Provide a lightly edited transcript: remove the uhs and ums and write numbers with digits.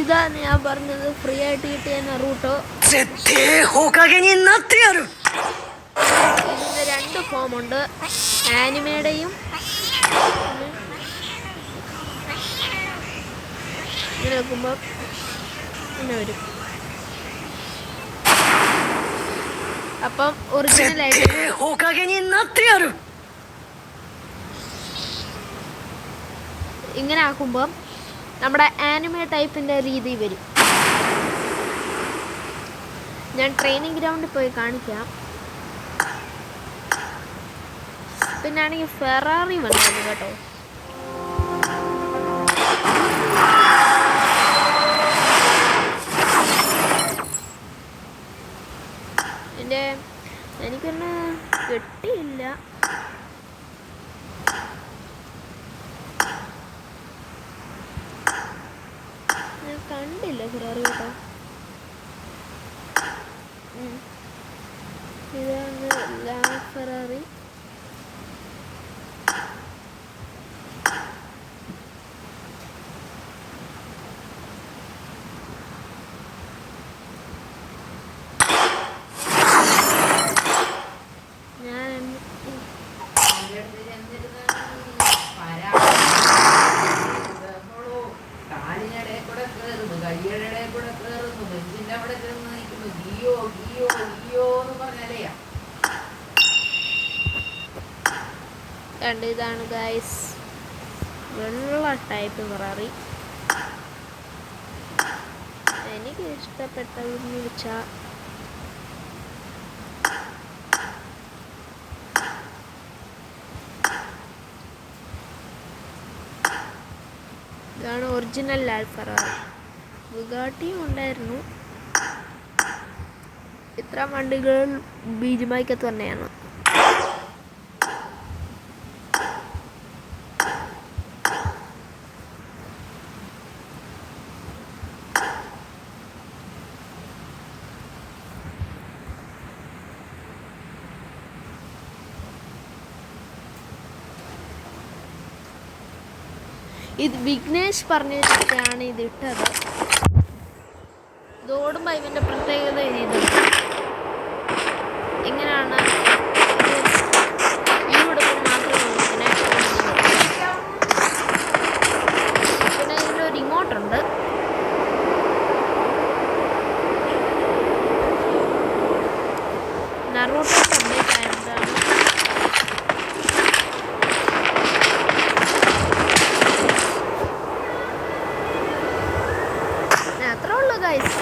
ഇതാണ് ഞാൻ പറഞ്ഞത്, ഫ്രീ ആയിട്ട് കിട്ടിയ നറൂട്ടോ. ഇതിന് 2 ഫോം ഉണ്ട്, ആനിമയുടെയും ഇങ്ങനെ വെക്കുമ്പോൾ ഇങ്ങനെ വരും. അപ്പം ഒറിജിനലായിട്ട് ഇങ്ങനെ ആക്കുമ്പോൾ നമ്മുടെ ആനിമേ ടൈപ്പിൻ്റെ രീതി വരും. ഞാൻ ട്രെയിനിങ് ഗ്രൗണ്ടിൽ പോയി കാണിക്കാം. പിന്നെ ആണെങ്കിൽ ഫെറാറി വന്നു കേട്ടോ. എനിക്കൊന്ന് കിട്ടിയില്ല. ഞാൻ കണ്ടില്ല ഫെറാറി കേട്ടോ. ഇതാണ് ഫെറാറി. ഇതാണ് ഗൈസ് വെള്ള ടൈപ്പ് ഫെറാറി. എനിക്ക് ഇഷ്ടപ്പെട്ടതെന്ന് വെച്ചാൽ ഇതാണ് ഒറിജിനൽ ലാൽ ഫെറാറി. ബുഗാട്ടിയും ഉണ്ടായിരുന്നു. ഇത്ര വണ്ടികൾ ബീജിമായ്ക്കത്ത് തന്നെയാണ്. ഇത് വിഘ്നേഷ് പറഞ്ഞിട്ടാണ് ഇതിട്ടത്. ഇതോടുമ്പോൾ ഇവൻ്റെ പ്രത്യേകത ഇത് എങ്ങനെയാണ്, ഈ ഉടുപ്പ് മാത്രമേ ഇങ്ങനെ. പിന്നെ ഇതിലൊരു റിമോട്ടുണ്ട്. നറൂട്ടോ അപ്ഡേറ്റ് ആയതാണ്. അത്രേ ഉള്ളൂ ഗൈസ്.